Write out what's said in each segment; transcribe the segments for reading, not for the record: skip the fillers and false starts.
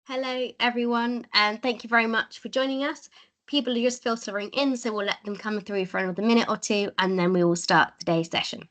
Hello, everyone, and thank you very much for joining us. People are just filtering in, so we'll let them come through for another minute or two, and then we will start today's session.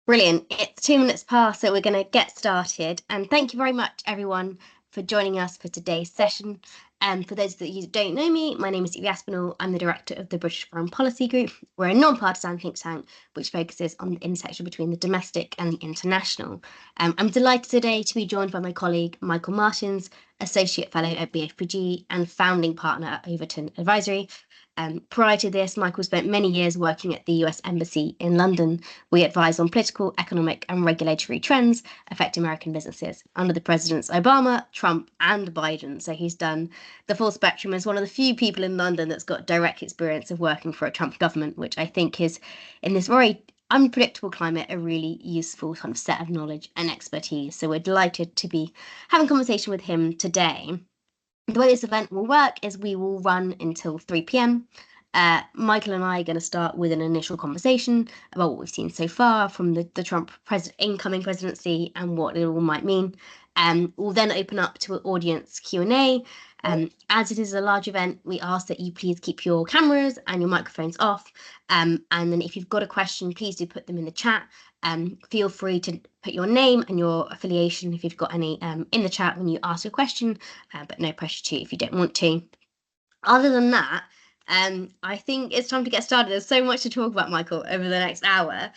Brilliant. It's 2 minutes past, so we're going to get started. And thank you very much, everyone, for joining us for today's session. And for those that you don't know me, my name is Evie Aspinall. I'm the director of the British Foreign Policy Group. We're a non-partisan think tank which focuses on the intersection between the domestic and the international. I'm delighted today to be joined by my colleague Michael Martins, Associate Fellow at BFPG and founding partner at Overton Advisory. Prior to this, Michael spent many years working at the US Embassy in London. We advise on political, economic, and regulatory trends affecting American businesses under the presidents Obama, Trump, and Biden. So he's done the full spectrum as one of the few people in London that's got direct experience of working for a Trump government, which I think is, in this very unpredictable climate, a really useful kind of set of knowledge and expertise. So we're delighted to be having a conversation with him today. The way this event will work is we will run until 3 p.m. Michael and I are going to start with an initial conversation about what we've seen so far from the Trump incoming presidency and what it all might mean. We'll then open up to an audience Q&A. As it is a large event, we ask that you please keep your cameras and your microphones off. And then if you've got a question, please do put them in the chat. Feel free to put your name and your affiliation if you've got any in the chat when you ask your question, but no pressure to if you don't want to. Other than that, I think it's time to get started. There's so much to talk about, Michael, over the next hour.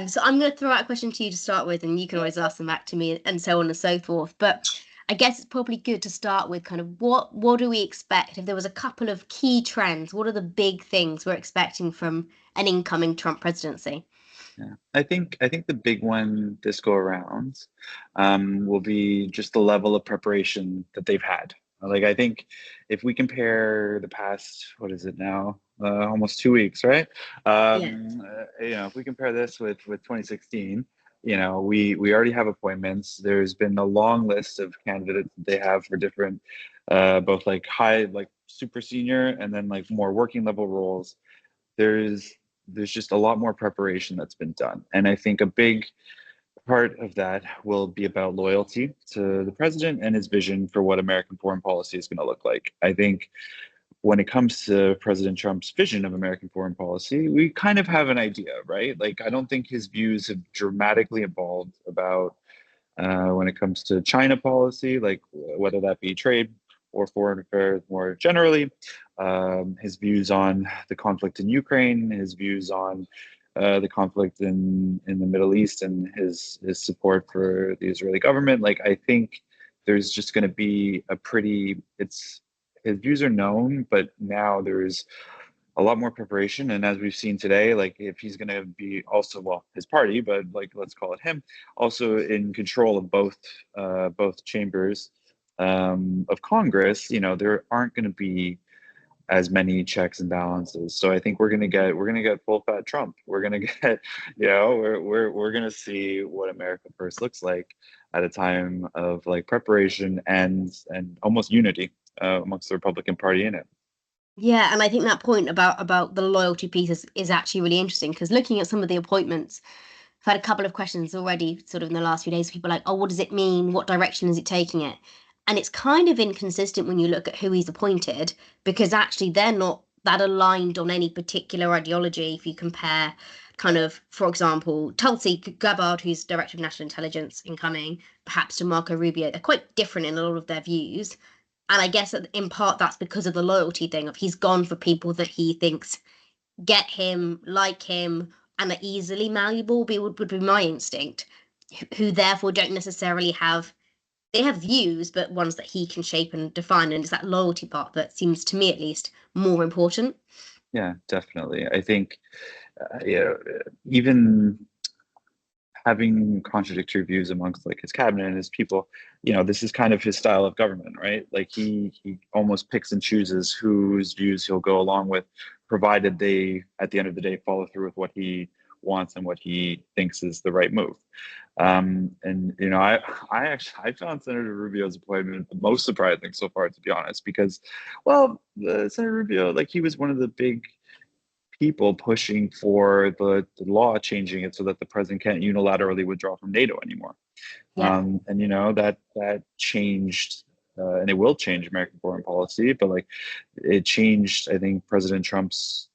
So I'm going to throw out a question to you to start with, and you can always ask them back to me and so on and so forth. But I guess it's probably good to start with kind of what do we expect if there was a couple of key trends? What are the big things we're expecting from an incoming Trump presidency? Yeah, I think the big one this go around will be just the level of preparation that they've had. Like I think if we compare the past, what is it now? Almost 2 weeks, right? Yeah. If we compare this with 2016, we already have appointments. There's been a long list of candidates that they have for different, both like high, like super senior, and then like more working level roles. There's just a lot more preparation that's been done. And I think a big part of that will be about loyalty to the president and his vision for what American foreign policy is going to look like. I think when it comes to President Trump's vision of American foreign policy, we kind of have an idea, right? Like, I don't think his views have dramatically evolved about when it comes to China policy, like whether that be trade or foreign affairs more generally, his views on the conflict in Ukraine, his views on the conflict in the Middle East, and his support for the Israeli government. Like, I think there's just going to be his views are known, but now there's a lot more preparation. And as we've seen today, like if he's going to be also, well, his party, but like let's call it him, also in control of both chambers of Congress, there aren't going to be as many checks and balances. So I think we're gonna get full fat Trump. We're gonna get, we're gonna see what America First looks like at a time of like preparation and almost unity amongst the Republican Party in it. Yeah, and I think that point about the loyalty piece is actually really interesting because looking at some of the appointments, I've had a couple of questions already sort of in the last few days. People are like, oh, what does it mean? What direction is it taking it? And it's kind of inconsistent when you look at who he's appointed because actually they're not that aligned on any particular ideology. If you compare kind of, for example, Tulsi Gabbard, who's Director of National Intelligence incoming, perhaps to Marco Rubio, they're quite different in a lot of their views. And I guess that in part that's because of the loyalty thing of he's gone for people that he thinks get him, like him, and are easily malleable, would be my instinct, who therefore don't necessarily they have views, but ones that he can shape and define. And it's that loyalty part that seems to me at least more important. Yeah, definitely. I think, even having contradictory views amongst like his cabinet and his people. This is kind of his style of government, right? Like he almost picks and chooses whose views he'll go along with, provided they at the end of the day follow through with what he wants and what he thinks is the right move. And I found Senator Rubio's appointment the most surprising so far, to be honest, because, well, Senator Rubio, like, he was one of the big people pushing for the law changing it so that the president can't unilaterally withdraw from NATO anymore. Yeah. And that changed, and it will change American foreign policy. But like, it changed, I think, President Trump's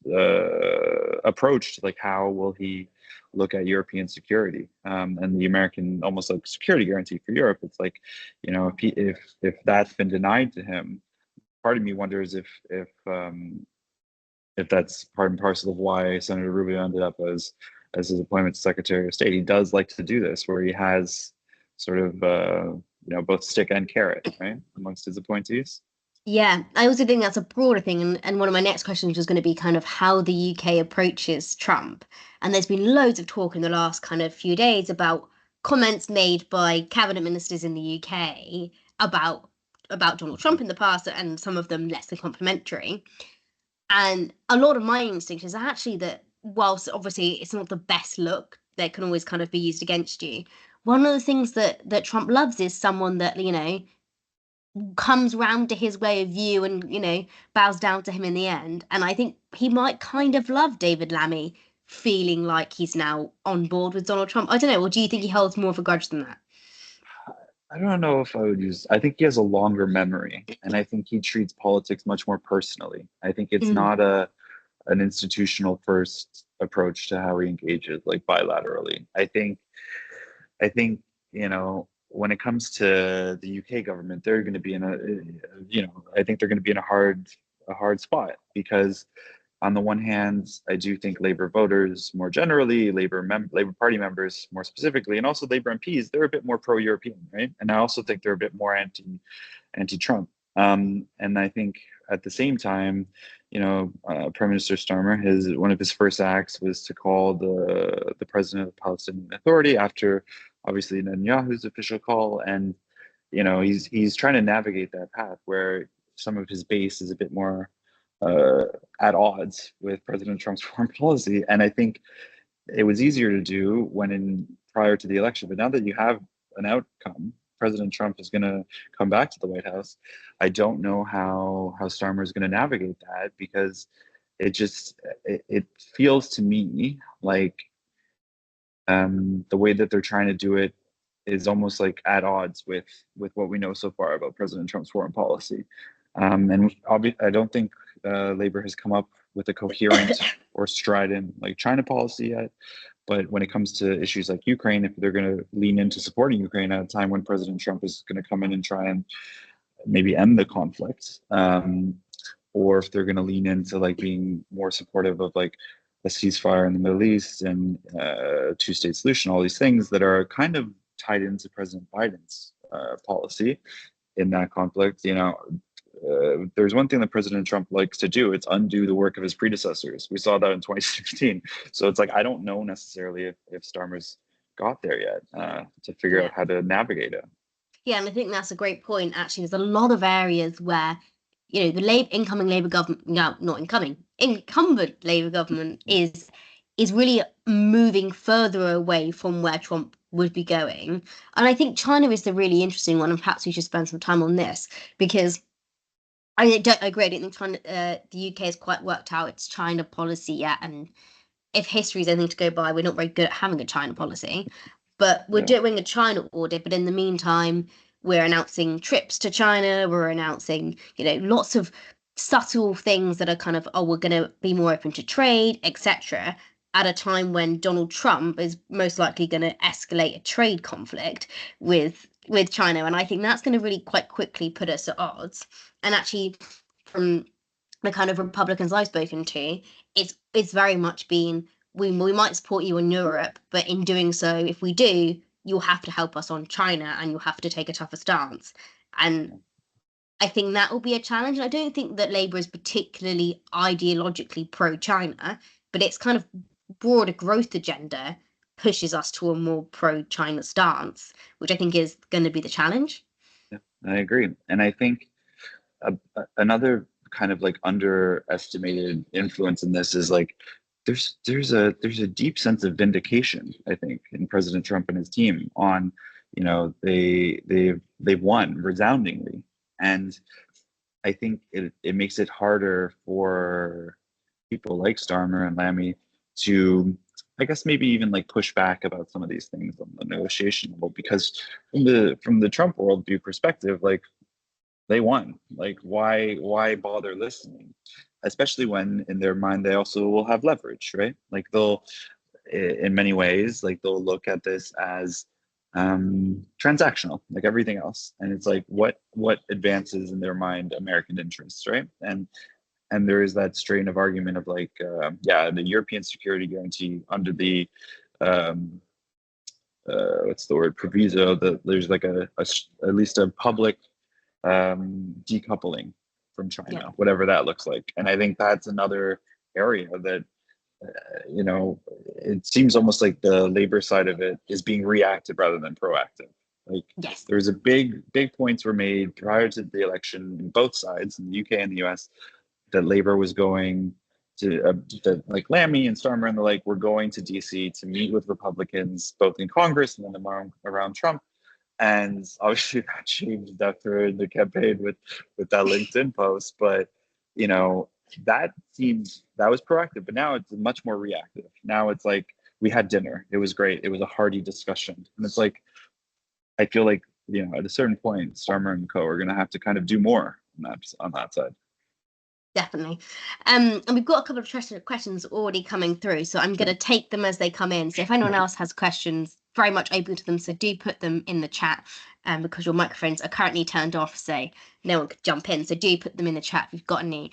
approach to like how will he look at European security, and the American almost like security guarantee for Europe. It's like, if that's been denied to him, part of me wonders if that's part and parcel of why Senator Rubio ended up as his appointment to Secretary of State. He does like to do this, where he has sort of both stick and carrot, right, amongst his appointees. Yeah, I also think that's a broader thing. And one of my next questions was going to be kind of how the UK approaches Trump. And there's been loads of talk in the last kind of few days about comments made by cabinet ministers in the UK about Donald Trump in the past, and some of them less than complimentary. And a lot of my instinct is actually that whilst obviously it's not the best look, that can always kind of be used against you. One of the things that Trump loves is someone that, comes round to his way of view and, bows down to him in the end. And I think he might kind of love David Lammy feeling like he's now on board with Donald Trump. I don't know. Or do you think he holds more of a grudge than that? I don't know if I would use. I think he has a longer memory, and I think he treats politics much more personally. I think it's Mm, not an institutional first approach to how he engages, like, bilaterally. I think when it comes to the UK government, they're going to be in I think they're going to be in a hard spot, because on the one hand, I do think Labour voters more generally, Labour Party members more specifically, and also Labour MPs, they're a bit more pro-European, right? And I also think they're a bit more anti-Trump. And I think at the same time, Prime Minister Starmer, one of his first acts was to call the president of the Palestinian Authority after obviously Netanyahu's official call, and he's trying to navigate that path where some of his base is a bit more uh, at odds with President Trump's foreign policy. And I think it was easier to do prior to the election. But now that you have an outcome, President Trump is going to come back to the White House. I don't know how Starmer is going to navigate that, because it feels to me like, the way that they're trying to do it is almost like at odds with what we know so far about President Trump's foreign policy. And I don't think Labor has come up with a coherent or strident like China policy yet. But when it comes to issues like Ukraine, if they're going to lean into supporting Ukraine at a time when President Trump is going to come in and try and maybe end the conflict, or if they're going to lean into like being more supportive of like a ceasefire in the Middle East and two-state solution, all these things that are kind of tied into President Biden's policy in that conflict. There's one thing that President Trump likes to do, it's undo the work of his predecessors. We saw that in 2016. So it's like, I don't know necessarily if Starmer's got there yet, to figure yeah. out how to navigate it. Yeah, and I think that's a great point. Actually, there's a lot of areas where, the incoming Labour government, no, not incoming, incumbent Labour government is really moving further away from where Trump would be going. And I think China is the really interesting one, and perhaps we should spend some time on this, because I don't agree. I don't think China, the UK has quite worked out its China policy yet. And if history is anything to go by, we're not very good at having a China policy. But we're Yeah. doing a China audit. But in the meantime, we're announcing trips to China. We're announcing, lots of subtle things that are kind of, oh, we're going to be more open to trade, etc. At a time when Donald Trump is most likely going to escalate a trade conflict with China. And I think that's going to really quite quickly put us at odds. And actually, from the kind of Republicans I've spoken to, it's very much been, we might support you in Europe, but in doing so, if we do, you'll have to help us on China and you'll have to take a tougher stance. And I think that will be a challenge. I don't think that Labour is particularly ideologically pro-China, but it's kind of broader growth agenda pushes us to a more pro-China stance, which I think is going to be the challenge. Yeah, I agree. And I think another kind of like underestimated influence in this is like there's a deep sense of vindication, I think, in President Trump and his team on, they've won resoundingly. And I think it makes it harder for people like Starmer and Lammy to, I guess, maybe even like push back about some of these things on the negotiation level, because from the Trump worldview perspective, like they won. Like why bother listening? Especially when in their mind they also will have leverage, right? Like they'll, in many ways, like they'll look at this as transactional, like everything else, and it's like what advances in their mind American interests, right? And there is that strain of argument of like, yeah, the European security guarantee under the what's the word, proviso, that there's like at least a public decoupling from China, Yeah. whatever that looks like. And I think that's another area that, it seems almost like the labor side of it is being reactive rather than proactive. Like Yes. there's a big points were made prior to the election in both sides, in the UK and the US, that labor was going to like Lammy and Starmer and the like were going to DC to meet with Republicans both in Congress and then around Trump. And obviously that changed after the campaign with that LinkedIn post. But that was proactive, but now it's much more reactive. Now it's like, we had dinner, it was great, it was a hearty discussion, and it's like, I feel like, at a certain point Starmer and co are going to have to kind of do more on that side. Definitely. And we've got a couple of questions already coming through, so I'm going to take them as they come in. So if anyone else has questions, very much open to them. So do put them in the chat, because your microphones are currently turned off, so no one could jump in. So do put them in the chat if you've got any.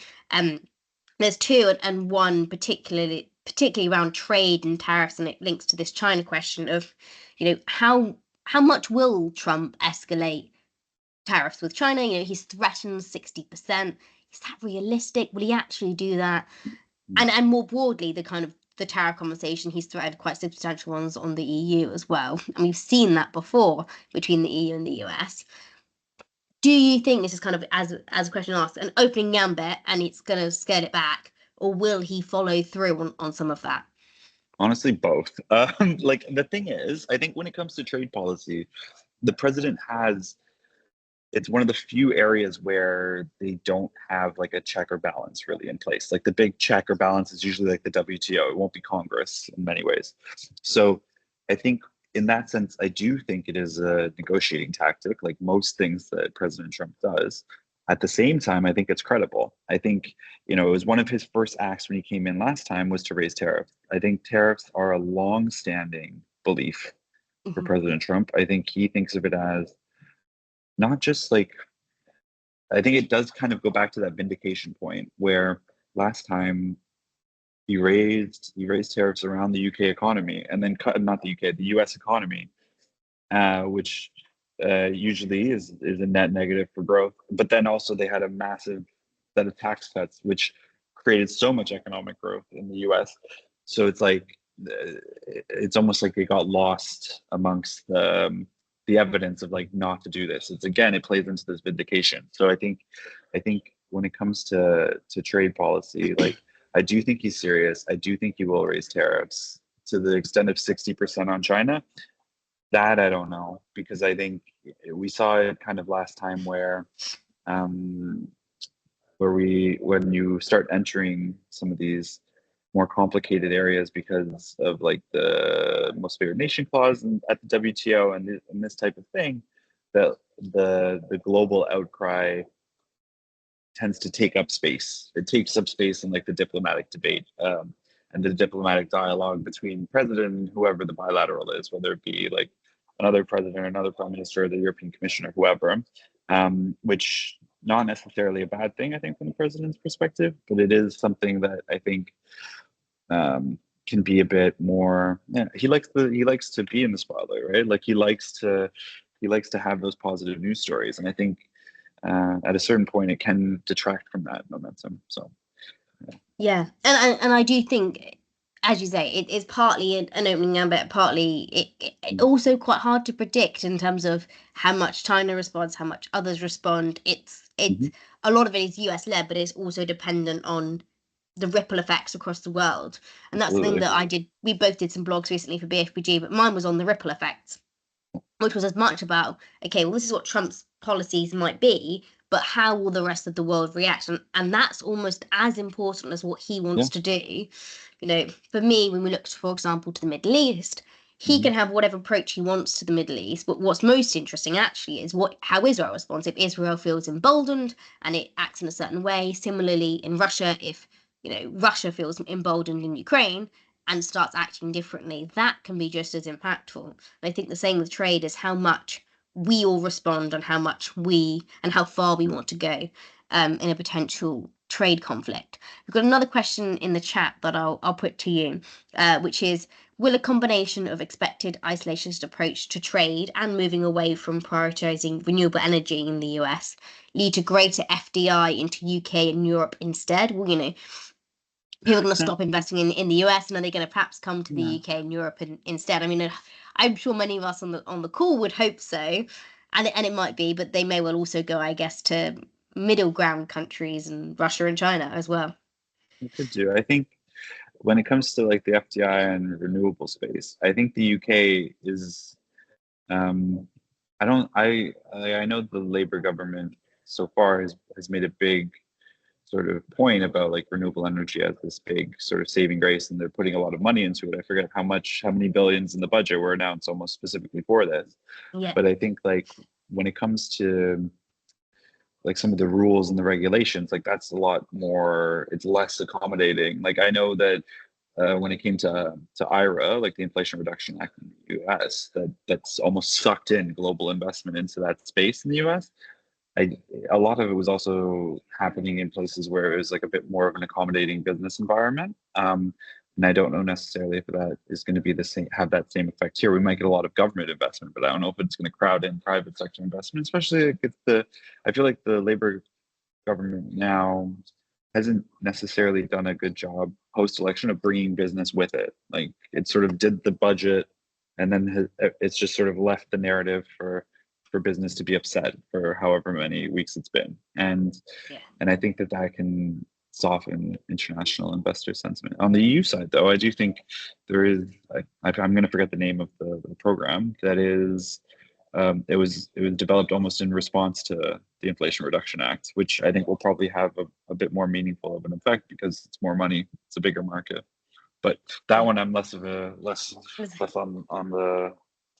There's two, and one particularly around trade and tariffs, and it links to this China question of, how much will Trump escalate tariffs with China? He's threatened 60%. Is that realistic? Will he actually do that? And more broadly, the tariff conversation, he's threatened quite substantial ones on the EU as well. And we've seen that before between the EU and the US. Do you think this is kind of, as a question asked, an opening gambit and it's going to scale it back? Or will he follow through on some of that? Honestly, both. Like the thing is, I think when it comes to trade policy, the president has, it's one of the few areas where they don't have like a check or balance really in place. Like the big check or balance is usually like the WTO. It won't be Congress in many ways. So I think in that sense, I do think it is a negotiating tactic, like most things that President Trump does. At the same time, I think it's credible. I think, it was one of his first acts when he came in last time was to raise tariffs. I think tariffs are a long-standing belief for Mm-hmm. President Trump. I think he thinks of it as not just like, I think it does kind of go back to that vindication point where last time he raised tariffs around the UK economy, and then cut, not the UK, the US economy, which usually is a net negative for growth. But then also they had a massive set of tax cuts, which created so much economic growth in the US. So it's like, it's almost like it got lost amongst the evidence of like not to do this. It's, again, it plays into this vindication. So I think when it comes to trade policy, like I do think he's serious. I do think he will raise tariffs to the extent of 60% on China. That I don't know, because I think we saw it kind of last time um, when you start entering some of these more complicated areas because of like the most favored nation clause at the WTO and this type of thing, that the global outcry tends to take up space. It takes up space in like the diplomatic debate, and the diplomatic dialogue between president and whoever the bilateral is, whether it be like another president, another prime minister, the European Commissioner, whoever, which not necessarily a bad thing, I think, from the president's perspective, but it is something that I think can be a bit more. Yeah, he likes to be in the spotlight, right? Like he likes to have those positive news stories, and I think at a certain point it can detract from that momentum. So yeah, and I do think as you say, it is partly an opening gambit, partly it also quite hard to predict in terms of how much China responds, how much others respond. It's Mm-hmm. a lot of it is US led, but it's also dependent on the ripple effects across the world. And that's the thing Absolutely. that I did. We both did some blogs recently for BFPG, but mine was on the ripple effects, which was as much about, okay, well, this is what Trump's policies might be, but how will the rest of the world react? And that's almost as important as what he Yeah. wants to do. For me, when we look, for example, to the Middle East, he Mm-hmm. can have whatever approach he wants to the Middle East. But what's most interesting actually is how Israel responds. If Israel feels emboldened and it acts in a certain way, similarly in Russia, if Russia feels emboldened in Ukraine and starts acting differently, that can be just as impactful. And I think the same with trade is how much we all respond and how much and how far we want to go in a potential trade conflict. We've got another question in the chat that I'll put to you, which is, will a combination of expected isolationist approach to trade and moving away from prioritizing renewable energy in the US lead to greater FDI into UK and Europe instead? Well, people are going to stop investing in the US, and are they going to perhaps come to the Yeah. UK and Europe instead? I mean, I'm sure many of us on the call would hope so, and it might be, but they may well also go, I guess, to middle ground countries and Russia and China as well. We could do. I think when it comes to like the FDI and renewable space, I think the UK is. I don't. I know the Labour government so far has made a big sort of point about like renewable energy as this big sort of saving grace, and they're putting a lot of money into it. I forget how many billions in the budget were announced almost specifically for this. Yeah, But I think like when it comes to like some of the rules and the regulations, like that's a lot more, it's less accommodating. Like I know that when it came to IRA, like the Inflation Reduction Act in the US, that's almost sucked in global investment into that space in the US. I A lot of it was also happening in places where it was like a bit more of an accommodating business environment. And I don't know necessarily if that is going to be the same, have that same effect here. We might get a lot of government investment, but I don't know if it's going to crowd in private sector investment, especially like if I feel like the Labour government now hasn't necessarily done a good job post-election of bringing business with it. Like it sort of did the budget, and then it's just sort of left the narrative for business to be upset for however many weeks it's been, yeah. and I think that that can soften international investor sentiment. On the EU side, though, I do think there is. I'm going to forget the name of the program that is it was developed almost in response to the Inflation Reduction Act, which I think will probably have a bit more meaningful of an effect because it's more money, it's a bigger market. But that Yeah. one I'm less on the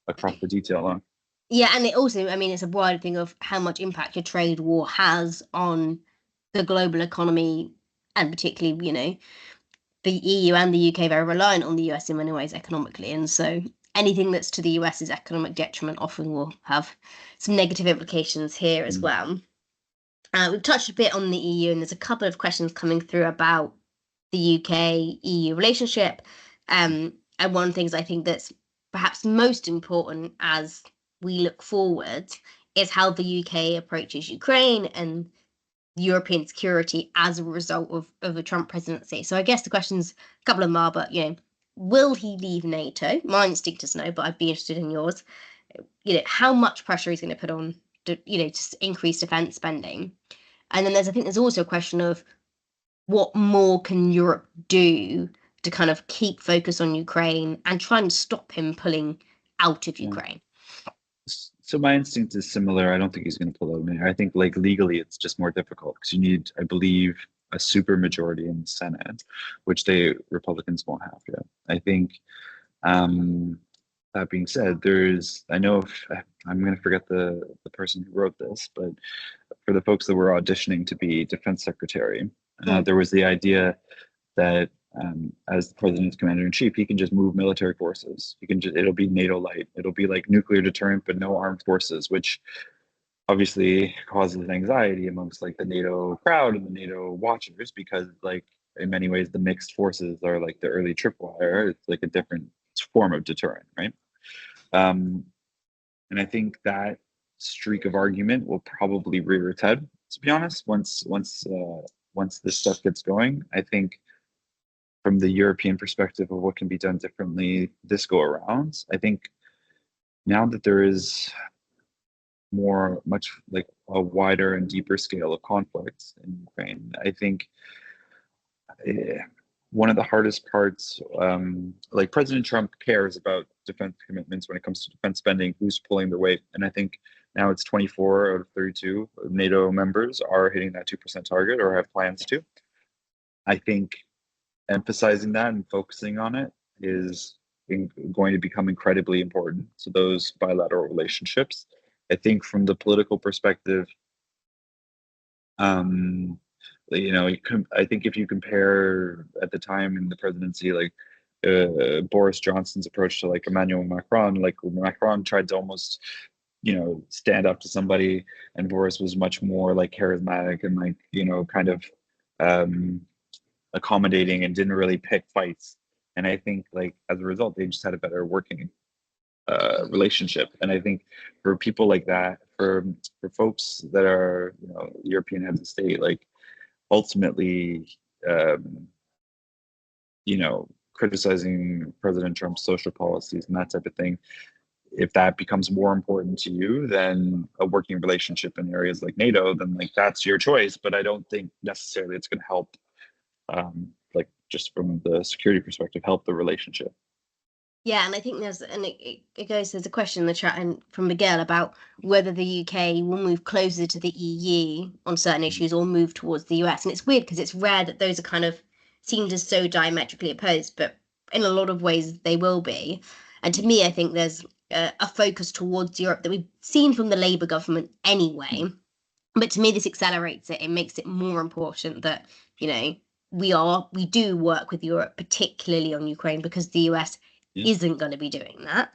across the detail on. Yeah, and it also, I mean, it's a wider thing of how much impact a trade war has on the global economy, and particularly, the EU and the UK are very reliant on the US in many ways economically, and so anything that's to the US's economic detriment often will have some negative implications here as Mm. well. We've touched a bit on the EU, and there's a couple of questions coming through about the UK EU relationship. And one of the things I think that's perhaps most important as we look forward is how the UK approaches Ukraine and European security as a result of a Trump presidency. So I guess the question's a couple of them are, but will he leave NATO? My instinct is no, but I'd be interested in yours. How much pressure he's going to put on to increase defense spending. And then I think there's also a question of what more can Europe do to kind of keep focus on Ukraine and try and stop him pulling out of Yeah. Ukraine. So my instinct is similar. I don't think he's going to pull out. I think like legally it's just more difficult because you need, I believe, a super majority in the Senate, which they Republicans won't have yet. I think um, that being said, I know if I'm going to forget the person who wrote this, but for the folks that were auditioning to be defense secretary, Mm. there was the idea that as the president's commander in chief, he can just move military forces. It'll be NATO light. It'll be like nuclear deterrent, but no armed forces, which obviously causes anxiety amongst like the NATO crowd and the NATO watchers because like in many ways the mixed forces are like the early tripwire. It's like a different form of deterrent, right? Um, and I think that streak of argument will probably rear its head. To be honest, once this stuff gets going, I think from the European perspective of what can be done differently this go around, I think now that there is much like a wider and deeper scale of conflict in Ukraine, I think eh, one of the hardest parts, like President Trump cares about defense commitments when it comes to defense spending, who's pulling the weight. And I think now it's 24 out of 32 NATO members are hitting that 2% target or have plans to. I think emphasizing that and focusing on it is going to become incredibly important to those bilateral relationships. I think from the political perspective, um, I think if you compare at the time in the presidency, like Boris Johnson's approach to like Emmanuel Macron, like Macron tried to almost, stand up to somebody, and Boris was much more like charismatic and like, kind of um, accommodating and didn't really pick fights. And I think like as a result, they just had a better working relationship. And I think for people like that, for folks that are European heads of state, like ultimately, um, criticizing President Trump's social policies and that type of thing, if that becomes more important to you than a working relationship in areas like NATO, then like that's your choice. But I don't think necessarily it's going to help, like just from the security perspective, help the relationship. Yeah, and I think there's a question in the chat and from Miguel about whether the UK will move closer to the EU on certain issues or move towards the US. And it's weird because it's rare that those are kind of seen as so diametrically opposed, but in a lot of ways they will be. And to me, I think there's a focus towards Europe that we've seen from the Labour government anyway. But to me, this accelerates it. It makes it more important that, we do work with Europe, particularly on Ukraine, because the US Yeah, isn't going to be doing that.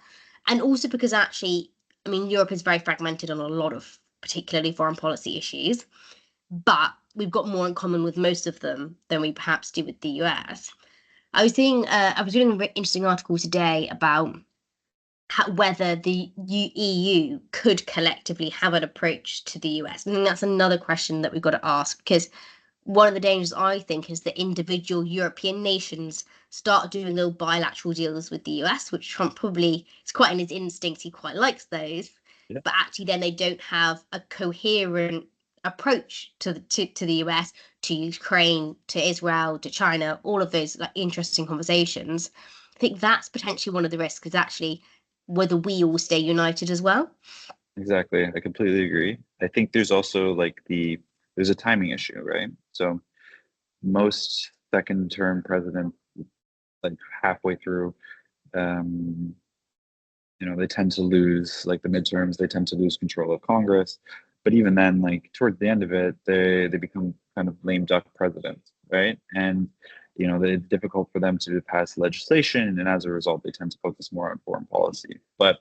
And also because actually, I mean, Europe is very fragmented on a lot of particularly foreign policy issues, but we've got more in common with most of them than we perhaps do with the US. I was reading a very interesting article today about whether the EU could collectively have an approach to the US. I think that's another question that we've got to ask because one of the dangers I think is that individual European nations start doing little bilateral deals with the US, which Trump probably is quite in his instinct, he quite likes those, yeah, but actually then they don't have a coherent approach to the US, to Ukraine, to Israel, to China, all of those like interesting conversations. I think that's potentially one of the risks is actually whether we all stay united as well. exactly. I completely agree. I think there's also like there's a timing issue, right? So most second term presidents, like halfway through, um, they tend to lose like the midterms, they tend to lose control of Congress. But even then, like towards the end of it, they become kind of lame duck presidents, right? And it's difficult for them to pass legislation, and as a result, they tend to focus more on foreign policy. But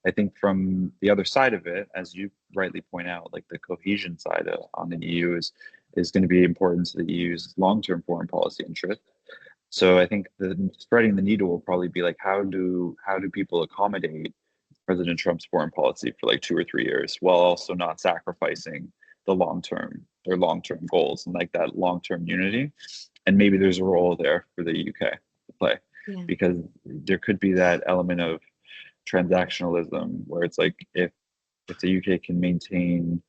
I think from the other side of it, as you rightly point out, like the cohesion side on the EU is going to be important to the EU's long-term foreign policy interest. So I think the spreading the needle will probably be like how do people accommodate President Trump's foreign policy for like 2 or 3 years while also not sacrificing their long term goals and like that long term unity. And maybe there's a role there for the UK to play Yeah. because there could be that element of transactionalism where it's like if the UK can maintain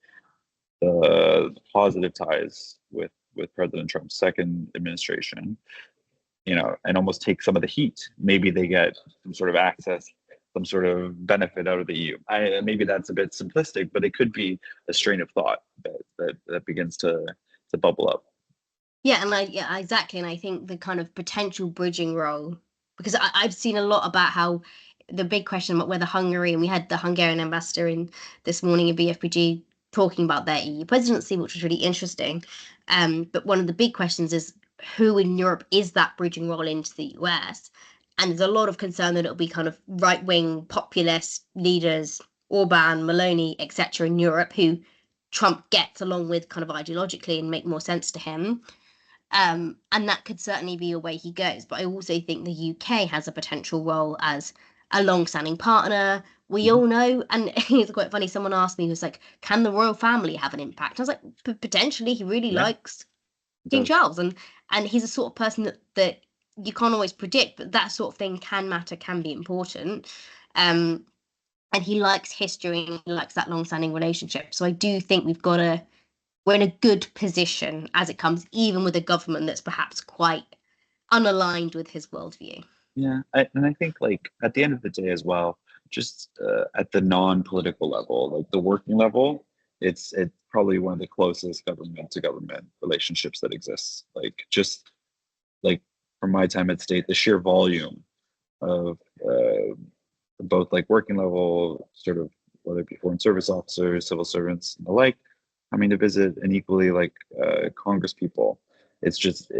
the positive ties with President Trump's second administration, and almost take some of the heat. Maybe they get some sort of access, some sort of benefit out of the EU. Maybe that's a bit simplistic, but it could be a strain of thought that begins to bubble up. Yeah, yeah, exactly. And I think the kind of potential bridging role, because I've seen a lot about how the big question about whether Hungary, and we had the Hungarian ambassador in this morning in BFPG talking about their EU presidency, which was really interesting. But one of the big questions is who in Europe is that bridging role into the US? And there's a lot of concern that it'll be kind of right wing populist leaders, Orban, Maloney, etc., in Europe, who Trump gets along with kind of ideologically and make more sense to him. And that could certainly be a way he goes. But I also think the UK has a potential role as a long-standing partner. We Mhm. all know, and it's quite funny. Someone asked me, was like, "Can the royal family have an impact?" I was like, "Potentially." He really Yeah, likes it King does. Charles, and he's a sort of person that you can't always predict, but that sort of thing can matter, can be important. And he likes history and he likes that long-standing relationship. So I do think we're in a good position as it comes, even with a government that's perhaps quite unaligned with his worldview. Yeah, and I think like at the end of the day as well, just at the non-political level, like the working level, it's probably one of the closest government to government relationships that exists. Like just like from my time at state, the sheer volume of both like working level, sort of whether it be foreign service officers, civil servants, and the like, coming to visit, and equally like Congress people. It's just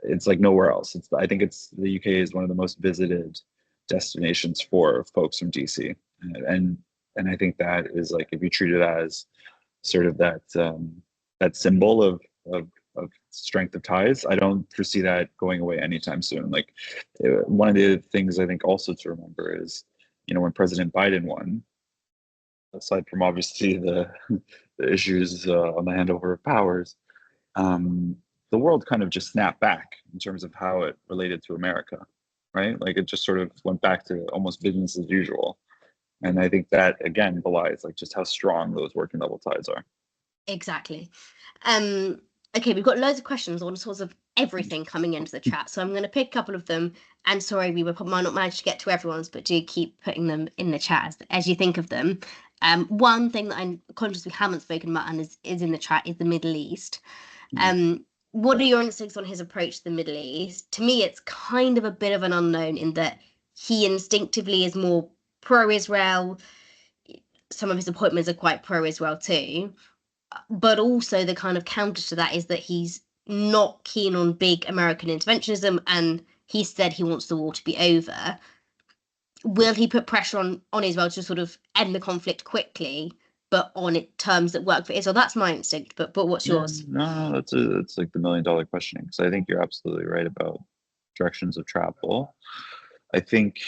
it's like nowhere else. I think it's the UK is one of the most visited destinations for folks from DC, and and I think that is like if you treat it as sort of that symbol of strength of ties. I don't foresee that going away anytime soon. Like one of the things I think also to remember is, when President Biden won, aside from obviously the issues on the handover of powers, um, the world kind of just snapped back in terms of how it related to America, right? Like it just sort of went back to almost business as usual. And I think that again belies like just how strong those working level ties are. Exactly. Okay, we've got loads of questions on sorts of everything coming into the chat, so I'm going to pick a couple of them. And sorry, might not manage to get to everyone's, but do keep putting them in the chat as you think of them. One thing that I'm conscious we haven't spoken about and is in the chat is the Middle East. What are your instincts on his approach to the Middle East? To me, it's kind of a bit of an unknown in that he instinctively is more pro-Israel. Some of his appointments are quite pro-Israel too. But also the kind of counter to that is that he's not keen on big American interventionism, and he said he wants the war to be over. Will he put pressure on Israel to sort of end the conflict quickly, but on terms that work for Israel? That's my instinct, but what's Yeah, yours? no, that's like the $1 million questioning. So I think you're absolutely right about directions of travel. I think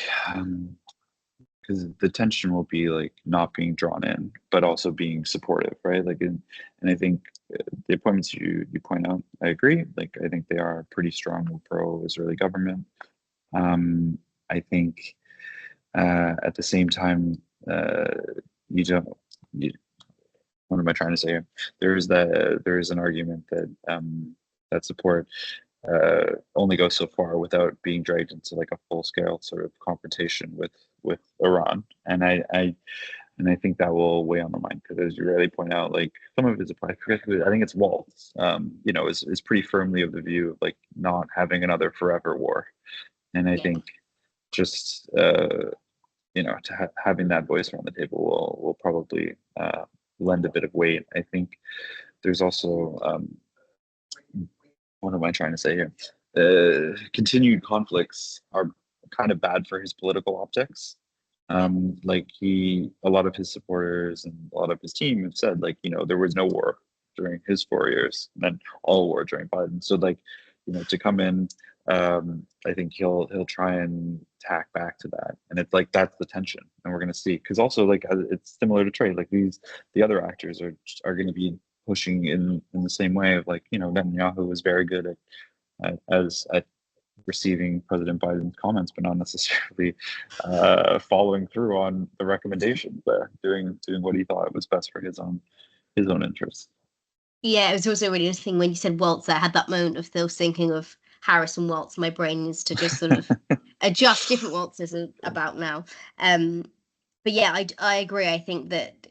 because the tension will be like not being drawn in, but also being supportive, right? Like, and I think the appointments you point out, I agree. Like, I think they are pretty strong pro-Israeli government. I think at the same time, you don't. You, what am I trying to say here? There is an argument that that support only goes so far without being dragged into like a full scale sort of confrontation with Iran, and I think that will weigh on the mind because as you rightly point out, like some of his applies. I think it's Waltz, is pretty firmly of the view of like not having another forever war, and I Yeah. think just having that voice around the table will probably lend a bit of weight. I think there's also what am I trying to say here? Continued conflicts are kind of bad for his political optics. Like a lot of his supporters and a lot of his team have said, like, there was no war during his 4 years, and then all war during Biden. So, like, to come in, I think he'll try and tack back to that, and it's like that's the tension, and we're gonna see because also like it's similar to trade. Like the other actors are going to be pushing in the same way of like Netanyahu was very good at receiving President Biden's comments, but not necessarily following through on the recommendations there, doing what he thought was best for his own interests. Yeah, it was also really interesting when you said Waltz. I had that moment of still thinking of Harris and Waltz. My brain needs to just sort of adjust different waltzes about now. But yeah, I agree. I think that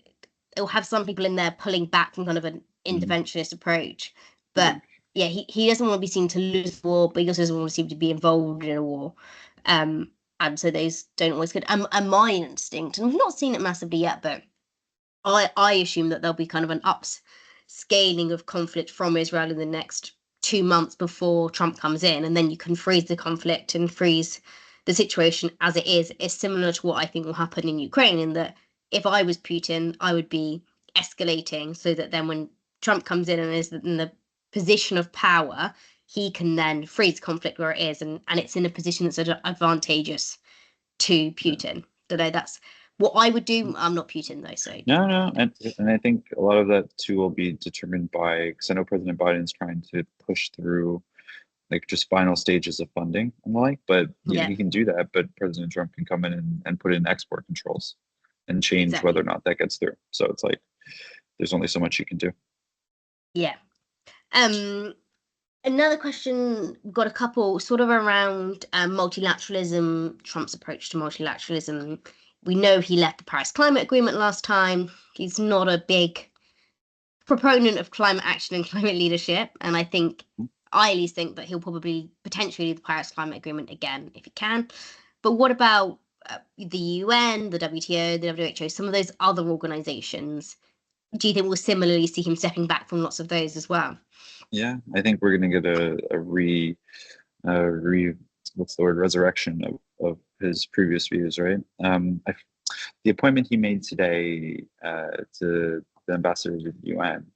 it'll have some people in there pulling back from kind of an interventionist approach. But yeah, he doesn't want to be seen to lose the war, but he also doesn't want to seem to be involved in a war. And so those don't always good. And my instinct, and we've not seen it massively yet, but I assume that there'll be kind of an upscaling of conflict from Israel in the next 2 months before Trump comes in, and then you can freeze the conflict and freeze the situation as it is. It's similar to what I think will happen in Ukraine, in that if I was Putin, I would be escalating so that then when Trump comes in and is in the position of power, he can then freeze conflict where it is, and it's in a position that's advantageous to Putin. So that's what I would do. I'm not Putin though, so No, and I think a lot of that too will be determined by because I know President Biden is trying to push through like just final stages of funding and the like. But Yeah, he can do that. But President Trump can come in and put in export controls and change whether or exactly. not that gets through. So it's like there's only so much you can do. Yeah. Um, Another question, got a couple sort of around multilateralism, Trump's approach to multilateralism. We know he left the Paris Climate Agreement last time. He's not a big proponent of climate action and climate leadership. And I at least think that he'll probably potentially lead the Paris Climate Agreement again if he can. But what about the UN, the WTO, the WHO, some of those other organizations? Do you think we'll similarly see him stepping back from lots of those as well? Yeah, I think we're going to get a re what's the word, resurrection of his previous views, right? The appointment he made today to the ambassador to the UN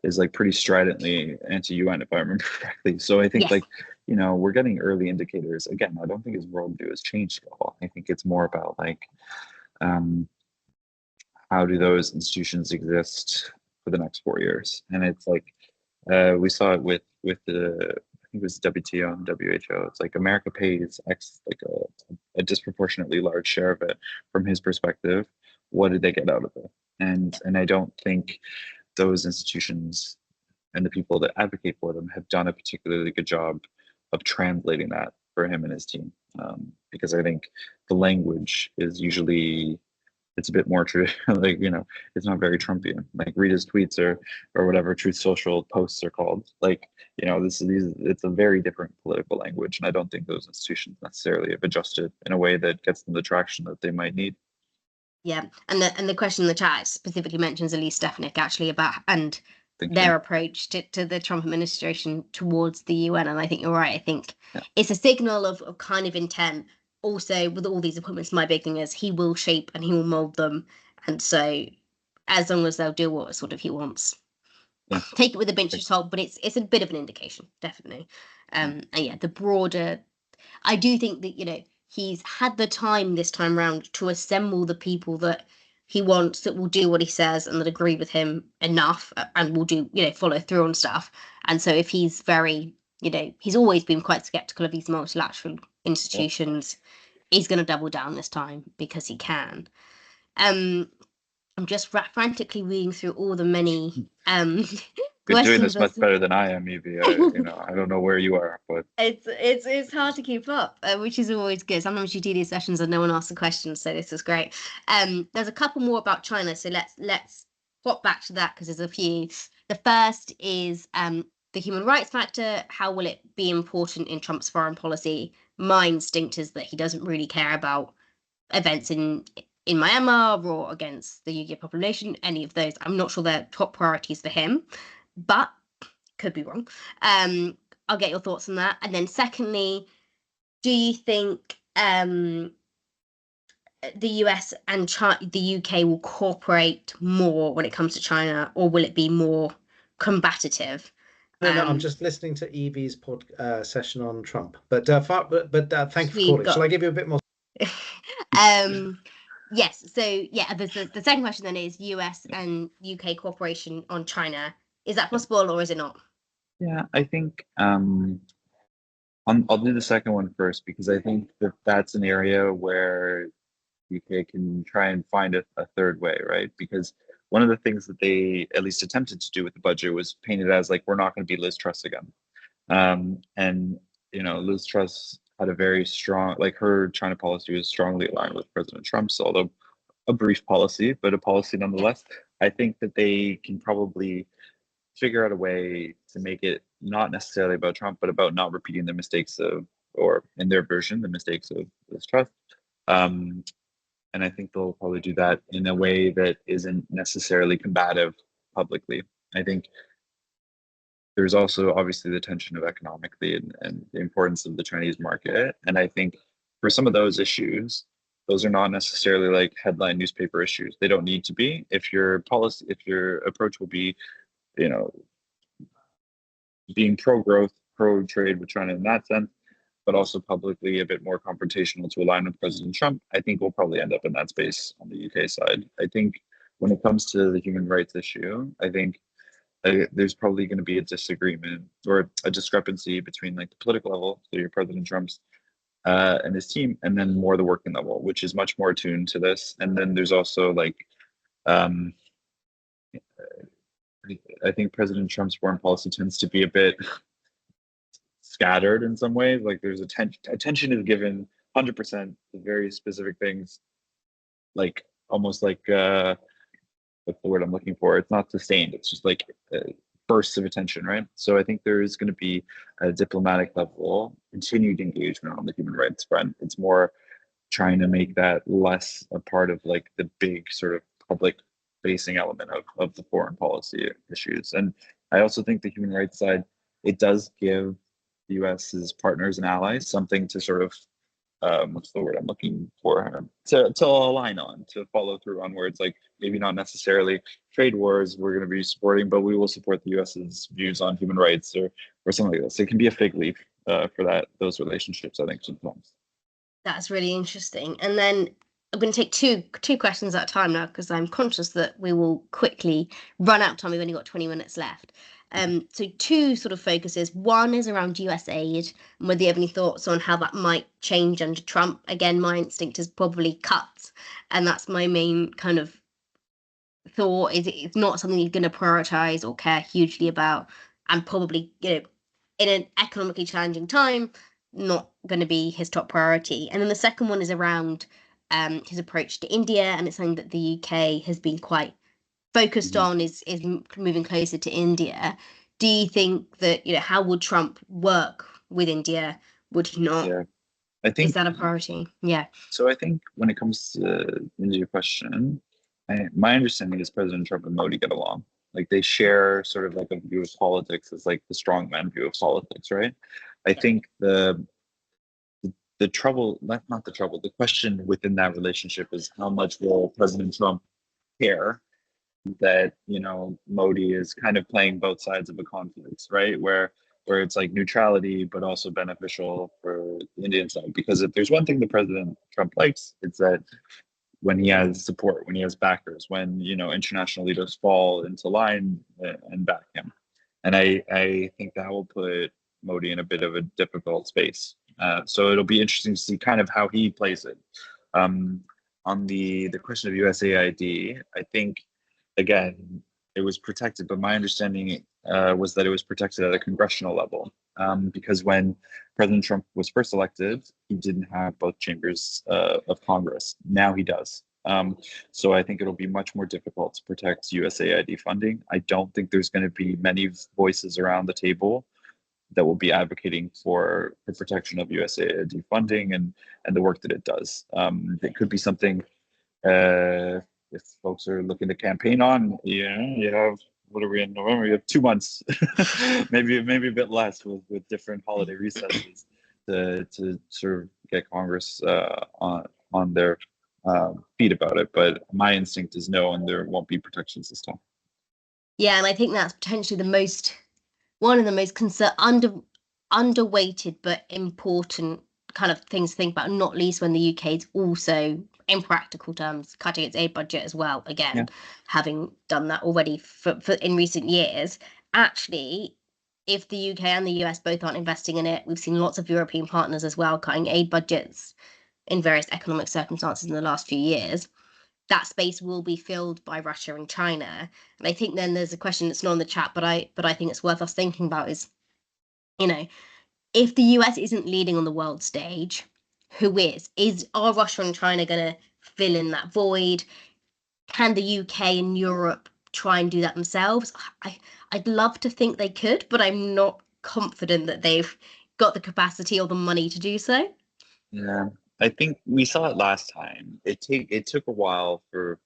is like pretty stridently anti-UN, if I remember correctly. So I think Yes. like, we're getting early indicators. Again, I don't think his worldview has changed at all. I think it's more about like, how do those institutions exist for the next 4 years? And it's like, we saw it with the, I think it was WTO and WHO. It's like America pays a disproportionately large share of it from his perspective. What did they get out of it? And I don't think those institutions and the people that advocate for them have done a particularly good job of translating that for him and his team. Because I think the language is usually, it's a bit more true, like, it's not very Trumpian. Like read his tweets or whatever Truth Social posts are called. Like, it's a very different political language, and I don't think those institutions necessarily have adjusted in a way that gets them the traction that they might need. Yeah, and the question in the chat specifically mentions Elise Stefanik actually about and Thank their you. approach to the Trump administration towards the UN, and I think you're right. I think Yeah. it's a signal of kind of intent. Also, with all these appointments, my big thing is he will shape and he will mold them, and so as long as they'll do what sort of he wants, Yeah. take it with a pinch of salt. But it's a bit of an indication, definitely. And yeah, the broader I do think that, he's had the time this time round to assemble the people that he wants that will do what he says and that agree with him enough and will follow through on stuff. And so if he's he's always been quite skeptical of these multilateral institutions, he's going to double down this time because he can. I'm just frantically reading through all the many You're doing questions. this much better than I am, Evie. I don't know where you are, but It's hard to keep up, which is always good. Sometimes you do these sessions and no one asks a question, so this is great. There's a couple more about China, so let's hop back to that because there's a few. The first is the human rights factor. How will it be important in Trump's foreign policy? My instinct is that he doesn't really care about events in Myanmar or against the Uyghur population. Any of those, I'm not sure they're top priorities for him, but could be wrong. I'll get your thoughts on that. And then secondly, do you think the US and the UK will cooperate more when it comes to China, or will it be more combative? No, I'm just listening to Evie's session on Trump. But thank you for calling. Shall I give you a bit more? Yes. So yeah, the second question then is US and UK cooperation on China. Is that possible or is it not? yeah, I think I'll do the second one first because I think that's an area where UK can try and find a third way, right? Because one of the things that they at least attempted to do with the budget was paint it as like we're not going to be Liz Truss again. And Liz Truss had a very strong, like her China policy was strongly aligned with President Trump's, although a brief policy, but a policy nonetheless. I think that they can probably figure out a way to make it not necessarily about Trump, but about not repeating the mistakes of, or in their version, the mistakes of Liz Truss. And I think they'll probably do that in a way that isn't necessarily combative publicly. I think there's also obviously the tension of economically and the importance of the Chinese market. And I think for some of those issues, those are not necessarily like headline newspaper issues. They don't need to be. If your policy, if your approach will be, being pro-growth, pro-trade with China in that sense, but also publicly a bit more confrontational to align with President Trump, I think we'll probably end up in that space on the UK side. I think when it comes to the human rights issue, I think there's probably going to be a disagreement or a discrepancy between like the political level, so your President Trump's and his team, and then more the working level, which is much more attuned to this. And then there's also like, um, I think President Trump's foreign policy tends to be a bit scattered in some ways. Like there's attention is given 100% to very specific things, like almost like what's the word I'm looking for? It's not sustained. It's just like bursts of attention, right? So I think there is going to be a diplomatic level continued engagement on the human rights front. It's more trying to make that less a part of like the big sort of public facing element of the foreign policy issues. And I also think the human rights side, it does give the US's partners and allies something to sort of what's the word I'm looking for, to align on, to follow through on, where it's like maybe not necessarily trade wars we're going to be supporting, but we will support the US's views on human rights or something like this. It can be a fig leaf for those relationships, I think, sometimes. That's really interesting. And then I'm going to take two questions at a time now, because I'm conscious that we will quickly run out of time. We've only got 20 minutes left. So two sort of focuses. One is around US aid, and whether you have any thoughts on how that might change under Trump. Again, my instinct is probably cuts, and that's my main kind of thought. Is it's not something you're going to prioritize or care hugely about, and probably, in an economically challenging time, not going to be his top priority. And then the second one is around his approach to India, and it's something that the UK has been quite focused on, is moving closer to India. Do you think that, how would Trump work with India? Would he not? Yeah, I think, is that a priority? Yeah. So I think when it comes to India question, my understanding is President Trump and Modi get along. Like they share sort of like a view of politics as like the strongman view of politics, right? I think the trouble, not the trouble, the question within that relationship is how much will President Trump care that Modi is kind of playing both sides of a conflict, right? Where it's like neutrality, but also beneficial for the Indian side. Because if there's one thing the President Trump likes, it's that when he has support, when he has backers, when international leaders fall into line and back him. And I think that will put Modi in a bit of a difficult space. So it'll be interesting to see kind of how he plays it. On the question of USAID, I think again it was protected, but my understanding was that it was protected at a congressional level, because when President Trump was first elected, he didn't have both chambers of Congress. Now he does. So I think it'll be much more difficult to protect USAID funding. I don't think there's going to be many voices around the table that will be advocating for the protection of USAID funding and the work that it does. It could be something if folks are looking to campaign on. You have, what are we in November? You have 2 months, maybe a bit less with different holiday recesses to sort of get Congress on their feet about it. But my instinct is no, and there won't be protections this time. Yeah, and I think that's potentially one of the most underweighted but important kind of things to think about, not least when the UK is also, in practical terms, cutting its aid budget as well. Again, having done that already for in recent years. Actually, if the UK and the US both aren't investing in it, we've seen lots of European partners as well cutting aid budgets in various economic circumstances in the last few years. That space will be filled by Russia and China. And I think then there's a question that's not in the chat, but I think it's worth us thinking about is, if the US isn't leading on the world stage, who is? Are Russia and China going to fill in that void? Can the UK and Europe try and do that themselves? I'd love to think they could, but I'm not confident that they've got the capacity or the money to do so. Yeah, I think we saw it last time. It took a while for